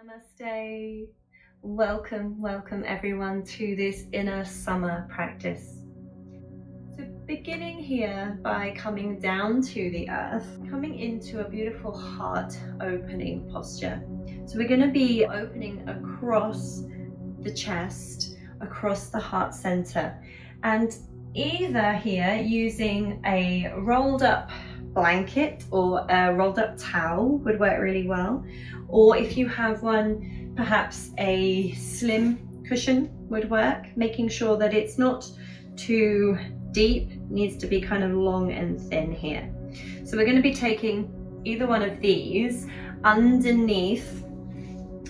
Namaste. Welcome everyone to this inner summer practice. So beginning here by coming down to the earth, coming into a beautiful heart opening posture. So we're going to be opening across the chest, across the heart center, and either here using a rolled up blanket or a rolled up towel would work really well, or if you have one, perhaps a slim cushion would work, making sure that it's not too deep, needs to be kind of long and thin here. So we're going to be taking either one of these underneath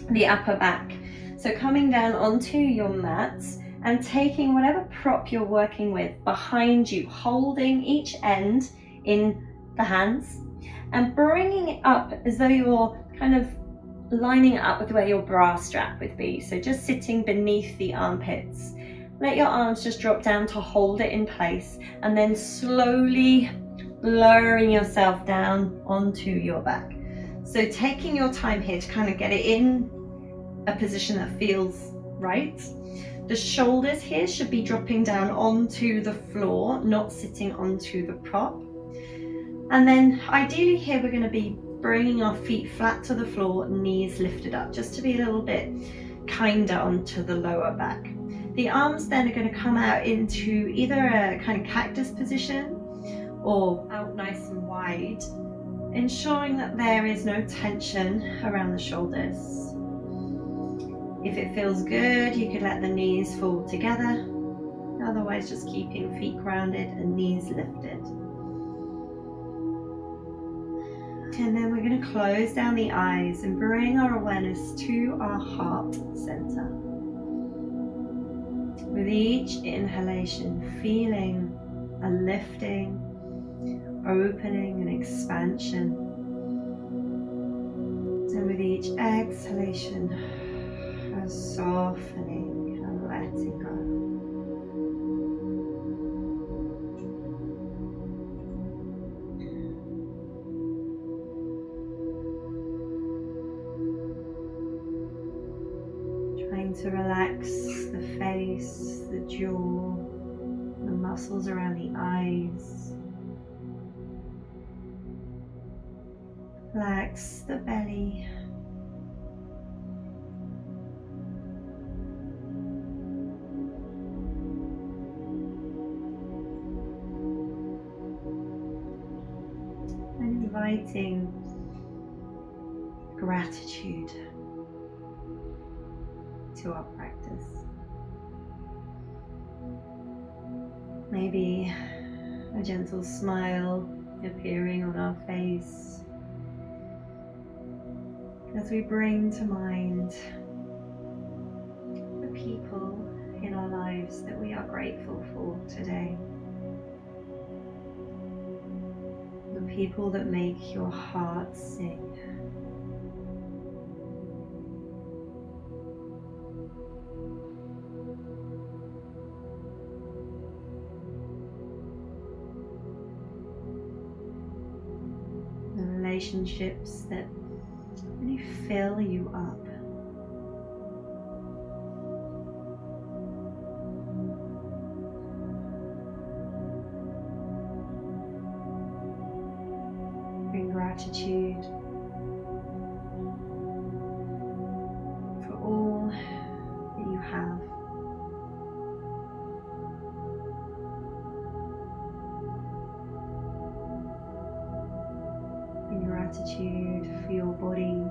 the upper back. So coming down onto your mat and taking whatever prop you're working with behind you, holding each end in the hands and bringing it up as though you're kind of lining it up with where your bra strap would be. So just sitting beneath the armpits. Let your arms just drop down to hold it in place, and then slowly lowering yourself down onto your back. So taking your time here to kind of get it in a position that feels right. The shoulders here should be dropping down onto the floor, not sitting onto the prop. And then ideally here we're going to be bringing our feet flat to the floor, knees lifted up, just to be a little bit kinder onto the lower back. The arms then are going to come out into either a kind of cactus position or out nice and wide, ensuring that there is no tension around the shoulders. If it feels good, you could let the knees fall together. Otherwise, just keeping feet grounded and knees lifted. And then we're going to close down the eyes and bring our awareness to our heart center. With each inhalation, feeling a lifting, opening and expansion. And with each exhalation, a softening and letting go. Trying to relax the face, the jaw, the muscles around the eyes. Relax the belly. And inviting gratitude to our practice. Maybe a gentle smile appearing on our face as we bring to mind the people in our lives that we are grateful for today. The people that make your heart sing. The relationships that really fill you up. Bring gratitude for all that you have. Bring gratitude for your body.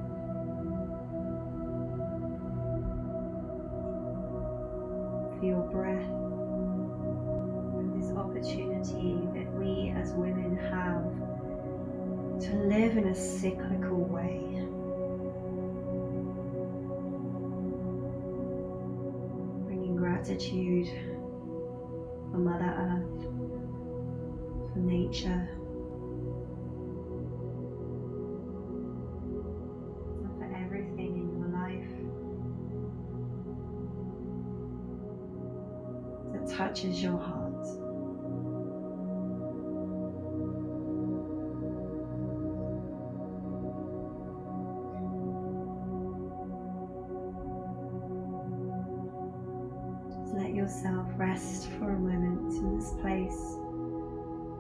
For your breath. For this opportunity that we as women have to live in a cyclical way. Bringing gratitude for Mother Earth, for nature, and for everything in your life that touches your heart. yourself rest for a moment in this place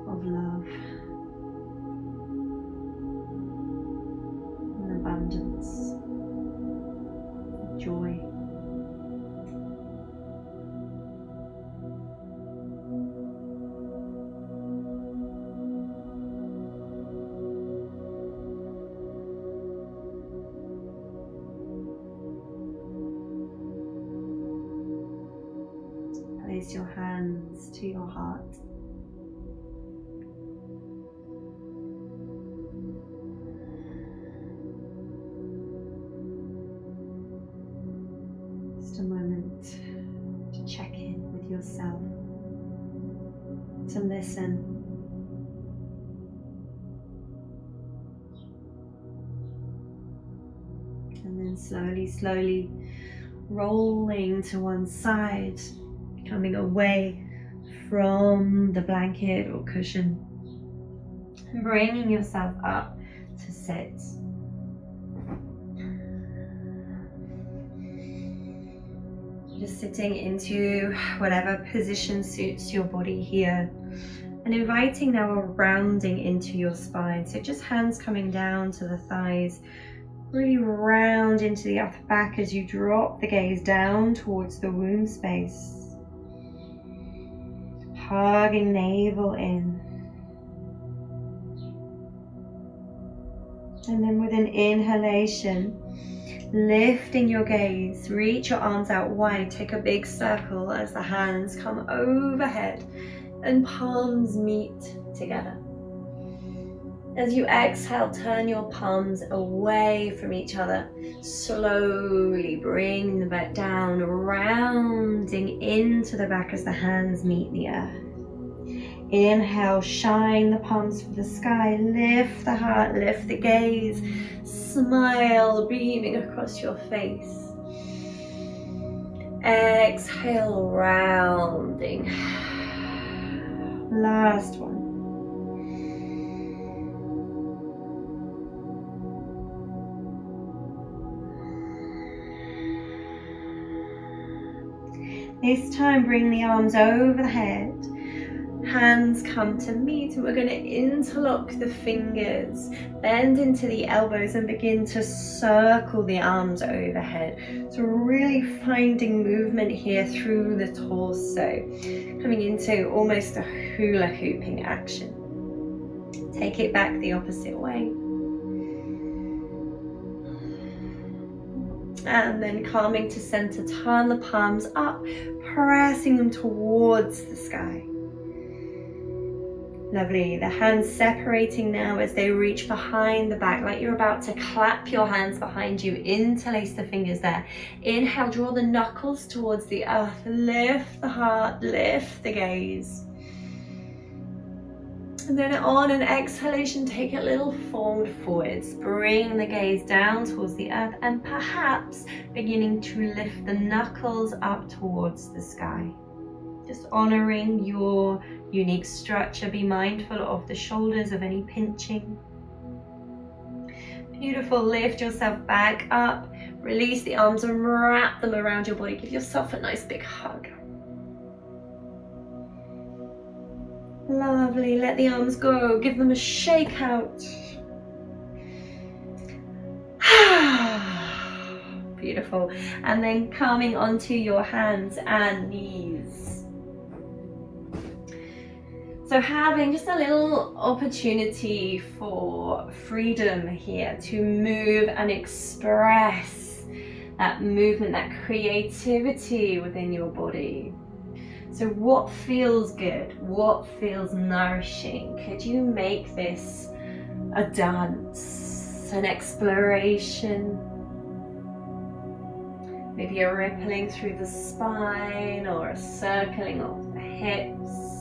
of love and abundance, joy. Place your hands to your heart. Just a moment to check in with yourself, to listen. And then slowly rolling to one side, coming away from the blanket or cushion, and bringing yourself up to sit. Just sitting into whatever position suits your body here, and inviting now a rounding into your spine. So just hands coming down to the thighs, really round into the upper back as you drop the gaze down towards the womb space. Hugging navel in. And then with an inhalation, lifting your gaze, reach your arms out wide, take a big circle as the hands come overhead and palms meet together. As you exhale, turn your palms away from each other, slowly bring them back down, rounding into the back as the hands meet the earth. Inhale, shine the palms for the sky, lift the heart, lift the gaze, smile beaming across your face. Exhale, rounding. Last one. This time bring the arms over the head, hands come to meet, and we're going to interlock the fingers, bend into the elbows and begin to circle the arms overhead. So really finding movement here through the torso, coming into almost a hula hooping action. Take it back the opposite way. And then calming to center, turn the palms up, pressing them towards the sky. Lovely. The hands separating now as they reach behind the back, like you're about to clap your hands behind you. Interlace the fingers there. Inhale, draw the knuckles towards the earth. Lift the heart, lift the gaze. And then on an exhalation, take a little fold forwards. Bring the gaze down towards the earth and perhaps beginning to lift the knuckles up towards the sky. Just honoring your unique structure. Be mindful of the shoulders, of any pinching. Beautiful. Lift yourself back up. Release the arms and wrap them around your body. Give yourself a nice big hug. Lovely. Let the arms go. Give them a shake out. Beautiful. And then coming onto your hands and knees. So having just a little opportunity for freedom here to move and express that movement, that creativity within your body. So what feels good? What feels nourishing? Could you make this a dance, an exploration? Maybe a rippling through the spine or a circling of the hips.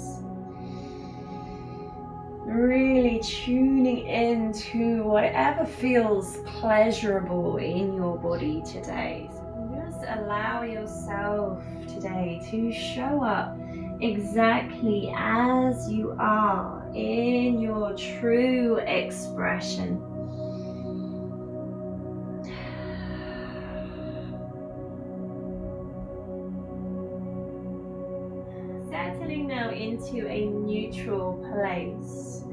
Really tuning into whatever feels pleasurable in your body today. So just allow yourself today to show up exactly as you are in your true expression. settling now into a neutral place.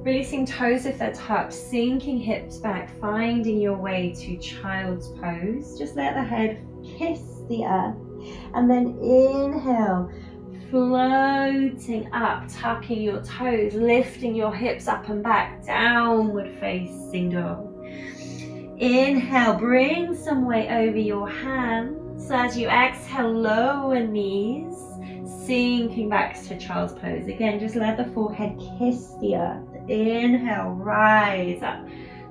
Releasing toes if they're tucked, sinking hips back, finding your way to child's pose. Just let the head kiss the earth. And then inhale, floating up, tucking your toes, lifting your hips up and back, downward facing dog. Inhale, bring some weight over your hands. As you exhale, lower knees, sinking back to child's pose. Again, just let the forehead kiss the earth. Inhale, rise up,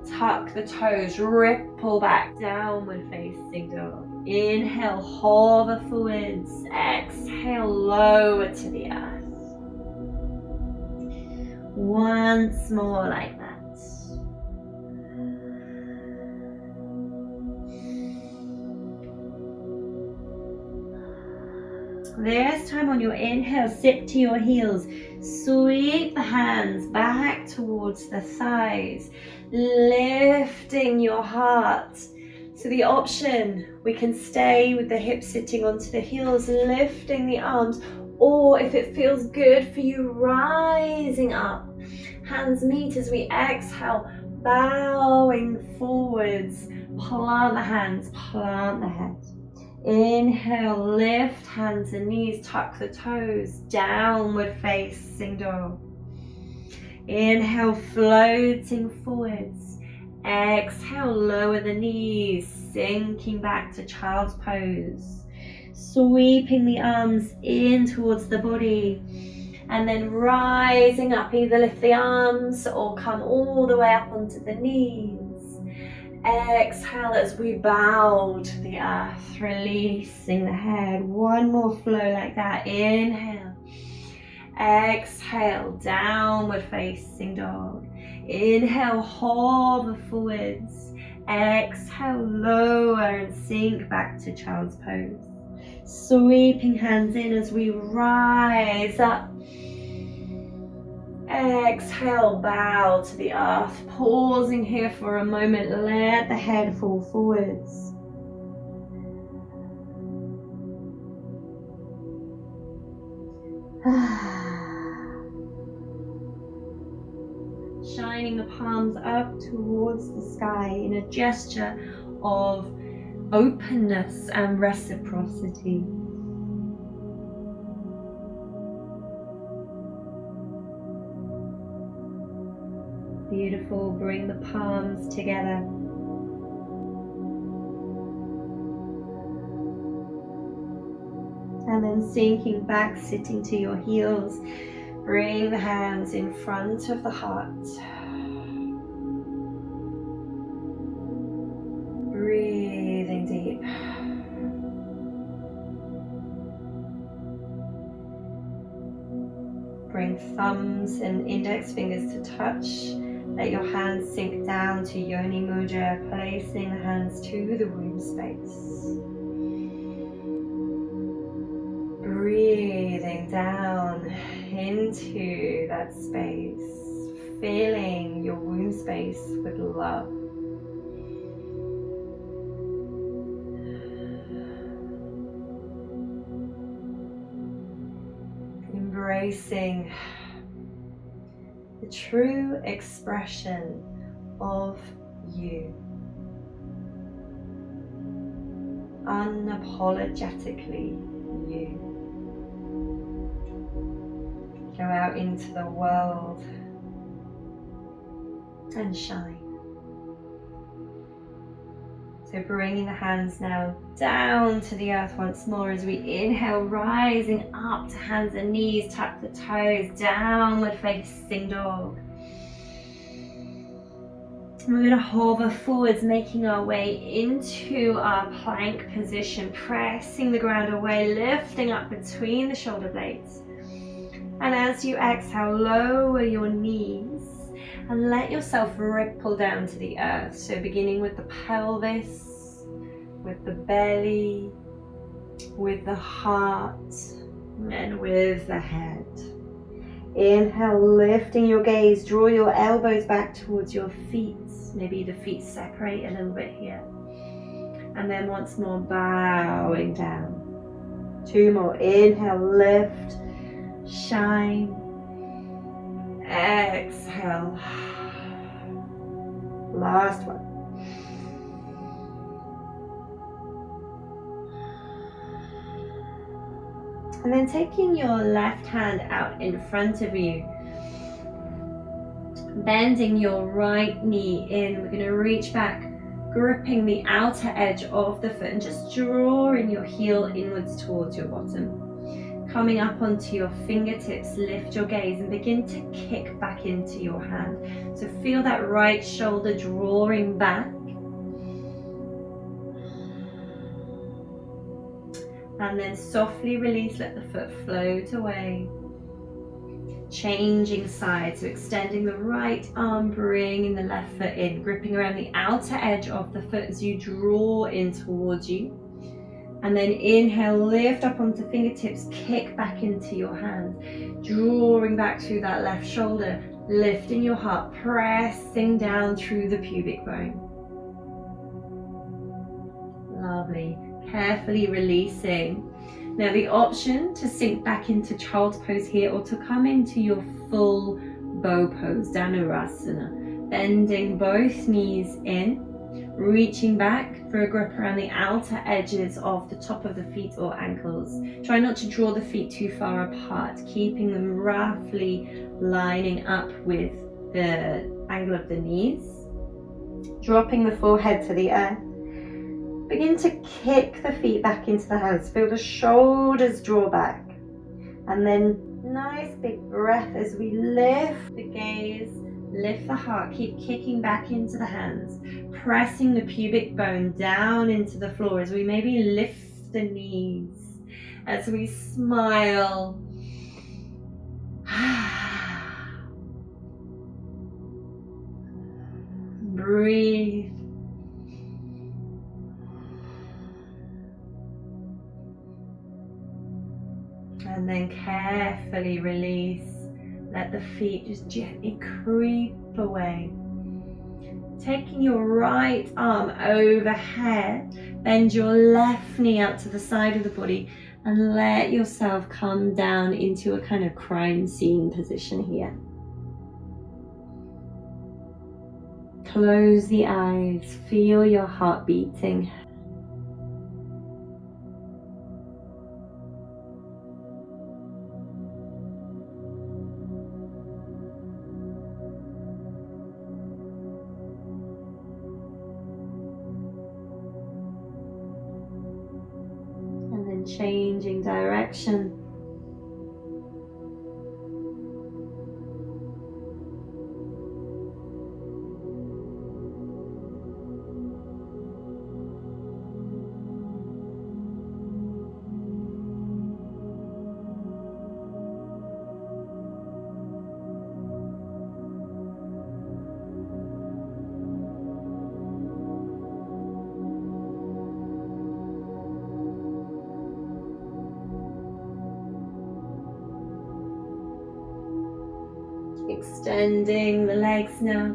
tuck the toes, ripple back, downward facing dog. Inhale, hover forwards. Exhale, lower to the earth. Once more like that. This time on your inhale, sit to your heels. Sweep the hands back towards the thighs, lifting your heart. So the option, we can stay with the hips sitting onto the heels, lifting the arms, or if it feels good for you, rising up. Hands meet as we exhale, bowing forwards. Plant the hands, plant the head. Inhale, lift hands and knees, tuck the toes, downward facing dog. Inhale, floating forwards. Exhale, lower the knees, sinking back to child's pose. Sweeping the arms in towards the body. And then rising up, either lift the arms or come all the way up onto the knees. Exhale as we bow to the earth, releasing the head. One more flow like that. Inhale. Exhale, downward facing dog. Inhale, hover forwards. Exhale, lower and sink back to child's pose. Sweeping hands in as we rise up. Exhale, bow to the earth. Pausing here for a moment, let the head fall forwards. Shining the palms up towards the sky in a gesture of openness and reciprocity. Beautiful, bring the palms together. And then sinking back, sitting to your heels. Bring the hands in front of the heart. Breathing deep. Bring thumbs and index fingers to touch. Let your hands sink down to Yoni Mudra, placing the hands to the womb space. Breathing down into that space, filling your womb space with love. Embracing the true expression of you. Unapologetically you. Go out into the world and shine. So bringing the hands now down to the earth once more as we inhale, rising up to hands and knees, tuck the toes, downward facing dog. And we're going to hover forwards, making our way into our plank position, pressing the ground away, lifting up between the shoulder blades. And as you exhale, lower your knees and let yourself ripple down to the earth. So beginning with the pelvis, with the belly, with the heart, and with the head. Inhale, lifting your gaze, draw your elbows back towards your feet. Maybe the feet separate a little bit here. And then once more, bowing down. Two more. Inhale, lift. shine. Exhale. Last one. And then taking your left hand out in front of you, bending your right knee in. We're going to reach back, gripping the outer edge of the foot and just drawing your heel inwards towards your bottom. Coming up onto your fingertips, lift your gaze and begin to kick back into your hand. So feel that right shoulder drawing back. And then softly release, let the foot float away. Changing sides, so extending the right arm, bringing the left foot in, gripping around the outer edge of the foot as you draw in towards you. And then inhale, lift up onto fingertips, kick back into your hand, drawing back through that left shoulder, lifting your heart, pressing down through the pubic bone. Lovely. Carefully releasing. Now the option to sink back into child's pose here or to come into your full bow pose, Dhanurasana. Bending both knees in, reaching back for a grip around the outer edges of the top of the feet or ankles. Try not to draw the feet too far apart, keeping them roughly lining up with the angle of the knees. Dropping the forehead to the earth. Begin to kick the feet back into the hands. Feel the shoulders draw back. And then nice big breath as we lift the gaze, lift the heart, keep kicking back into the hands, pressing the pubic bone down into the floor as we maybe lift the knees, as we smile. Breathe. And then carefully release. Let the feet just gently creep away. Taking your right arm overhead, bend your left knee out to the side of the body and let yourself come down into a kind of crime scene position here. Close the eyes, feel your heart beating. Changing direction. Extending the legs now,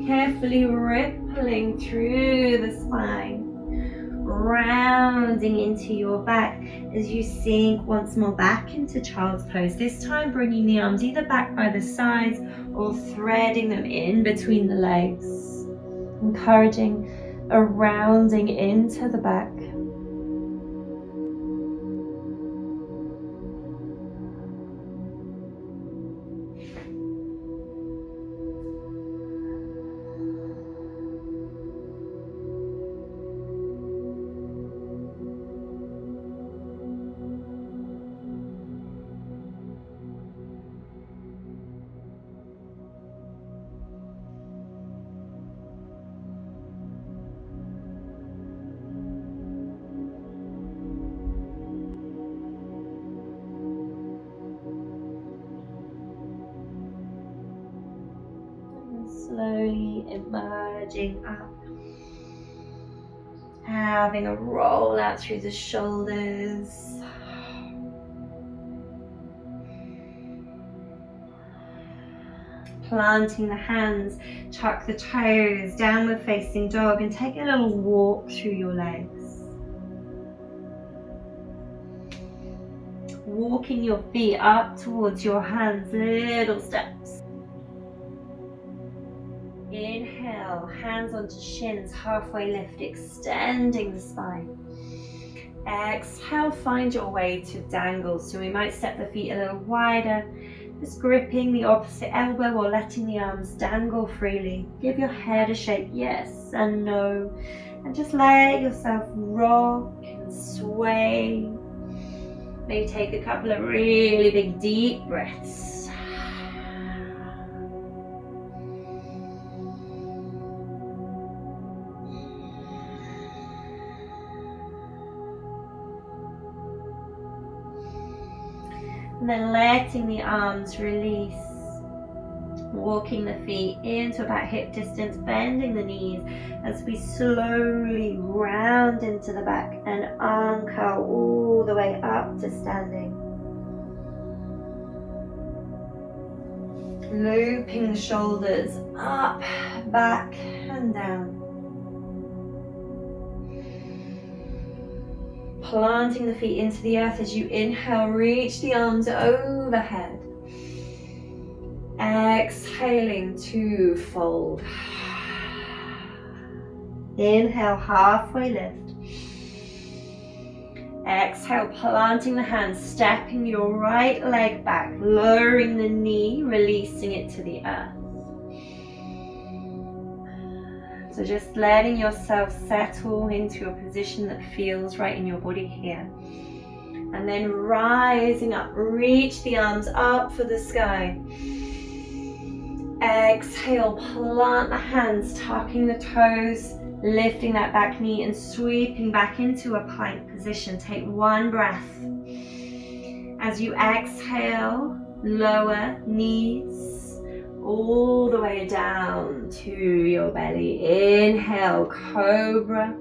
carefully rippling through the spine, rounding into your back as you sink once more back into child's pose. This time bringing the arms either back by the sides or threading them in between the legs, encouraging a rounding into the back. Slowly emerging up, having a roll out through the shoulders. Planting the hands, tuck the toes, downward facing dog, and take a little walk through your legs. walking your feet up towards your hands, little steps. Inhale, hands onto shins, halfway lift, extending the spine. Exhale, find your way to dangles. So we might step the feet a little wider, just gripping the opposite elbow or letting the arms dangle freely. Give your head a shake, yes and no, and just let yourself rock and sway. Maybe take a couple of really big deep breaths. And then letting the arms release. Walking the feet into about hip distance, bending the knees as we slowly round into the back and anchor all the way up to standing. Looping the shoulders up, back and down. Planting the feet into the earth as you inhale, reach the arms overhead. Exhaling to fold. Inhale, halfway lift. Exhale, planting the hands, stepping your right leg back, lowering the knee, releasing it to the earth. So just letting yourself settle into a position that feels right in your body here. And then rising up, reach the arms up for the sky. Exhale, plant the hands, tucking the toes, lifting that back knee and sweeping back into a plank position. Take one breath. As you exhale, lower knees all the way down to your belly. Inhale, cobra.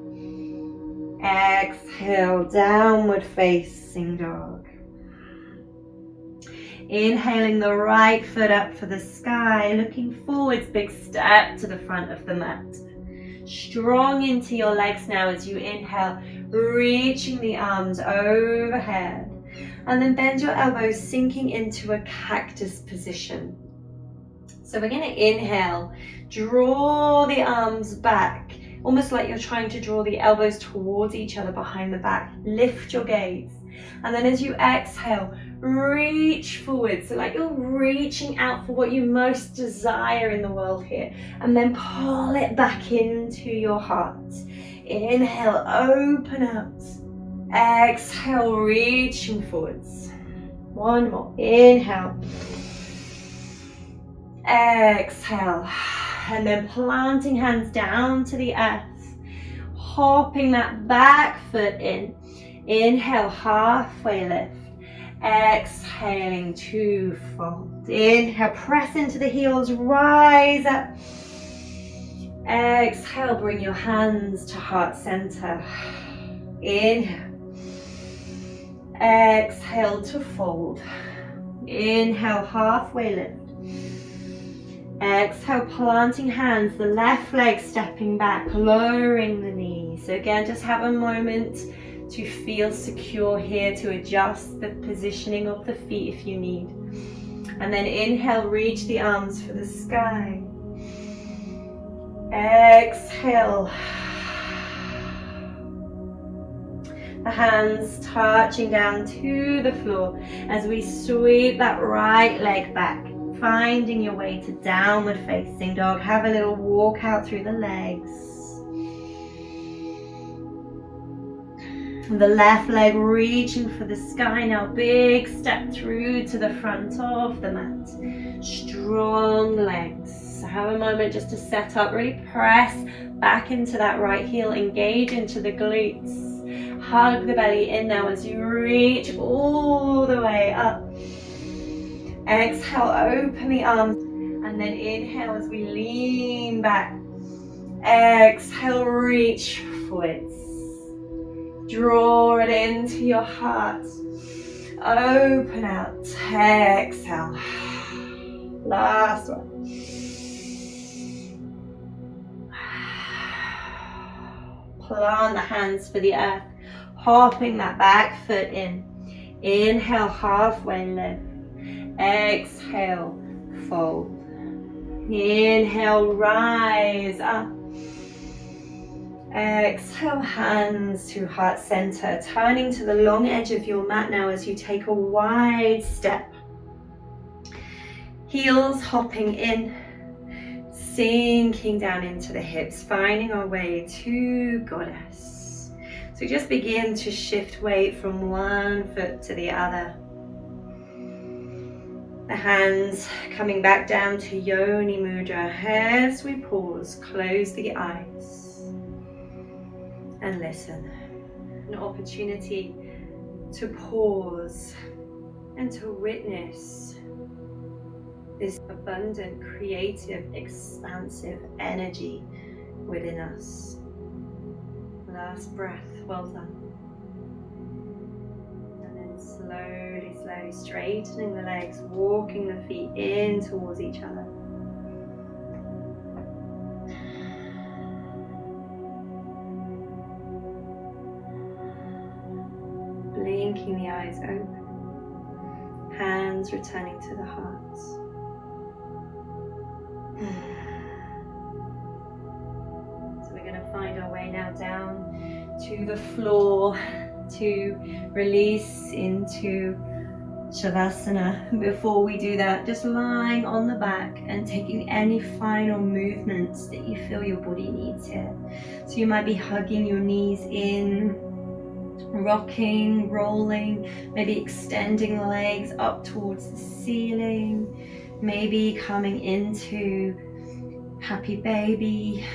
Exhale, downward facing dog. Inhaling the right foot up for the sky, looking forwards, big step to the front of the mat. Strong into your legs now as you inhale, reaching the arms overhead. And then bend your elbows, sinking into a cactus position. So we're going to inhale, draw the arms back, almost like you're trying to draw the elbows towards each other behind the back. Lift your gaze. And then as you exhale, reach forward, so like you're reaching out for what you most desire in the world here, and then pull it back into your heart. Inhale, open out. Exhale, reaching forwards. One more. Inhale. Exhale. And then planting hands down to the earth, hopping that back foot in. Inhale, halfway lift. Exhaling to fold. Inhale, press into the heels, rise up. Exhale, bring your hands to heart center. Inhale. Exhale to fold. Inhale, halfway lift. Exhale, planting hands, the left leg stepping back, lowering the knee. So again, just have a moment to feel secure here, to adjust the positioning of the feet if you need. And then inhale, reach the arms for the sky. Exhale. The hands touching down to the floor as we sweep that right leg back, finding your way to downward facing dog. Have a little walk out through the legs. The left leg reaching for the sky now, big step through to the front of the mat. Strong legs. So have a moment just to set up, really press back into that right heel, engage into the glutes. Hug the belly in now as you reach all the way up. Exhale, open the arms, and then inhale as we lean back. Exhale, reach forwards. Draw it into your heart. Open out. Exhale. Last one. Plant the hands for the earth. Hopping that back foot in. Inhale, halfway lift. Exhale, fold. Inhale, rise up. Exhale, hands to heart center, turning to the long edge of your mat now as you take a wide step. Heels hopping in, sinking down into the hips, finding our way to goddess. So just begin to shift weight from one foot to the other. The hands coming back down to Yoni Mudra. As we pause, close the eyes and listen. An opportunity to pause and to witness this abundant, creative, expansive energy within us. Last breath, well done. And then slowly, slowly straightening the legs, walking the feet in towards each other. Blinking the eyes open, hands returning to the heart. So we're going to find our way now down to the floor to release into Shavasana. Before we do that, just lying on the back and taking any final movements that you feel your body needs here. So you might be hugging your knees in, rocking, rolling, maybe extending the legs up towards the ceiling, maybe coming into happy baby,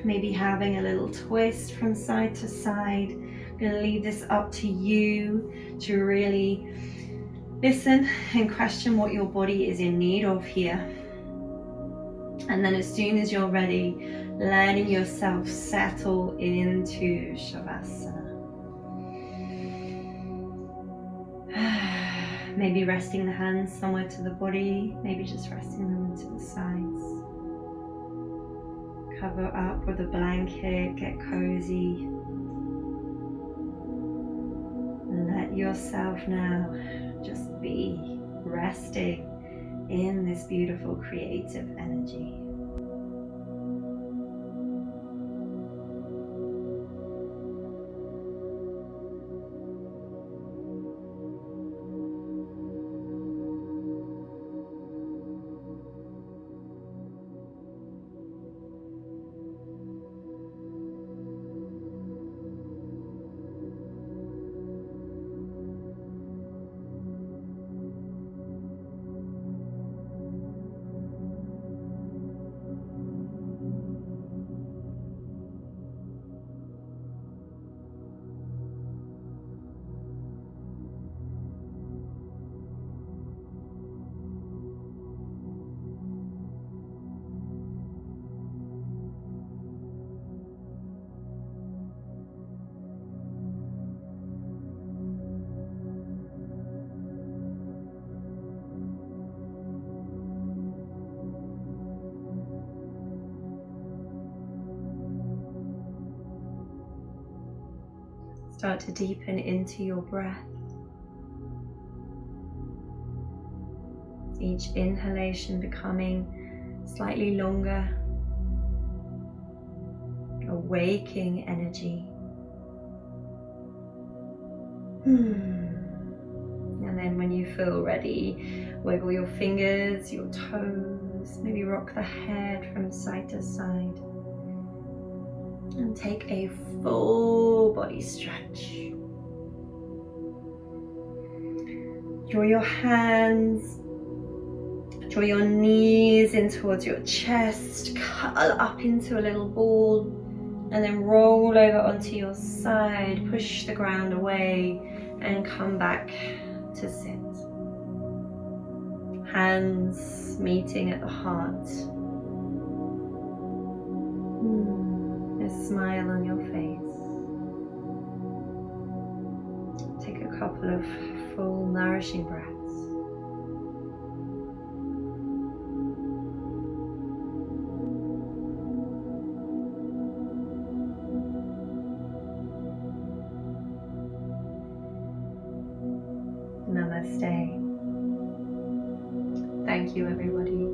maybe having a little twist from side to side. I'm going to leave this up to you to really listen and question what your body is in need of here. And then as soon as you're ready, letting yourself settle into Shavasana. Maybe resting the hands somewhere to the body, maybe just resting them to the sides. Cover up with a blanket, get cozy. Let yourself now just be resting in this beautiful creative energy. Start to deepen into your breath. Each inhalation becoming slightly longer, a waking energy. And then when you feel ready, wiggle your fingers, your toes, maybe rock the head from side to side. And take a full body stretch. Draw your hands, draw your knees in towards your chest, curl up into a little ball, and then roll over onto your side, push the ground away, and come back to sit. Hands meeting at the heart. A smile on your face. Take a couple of full, nourishing breaths. Namaste. Thank you, everybody.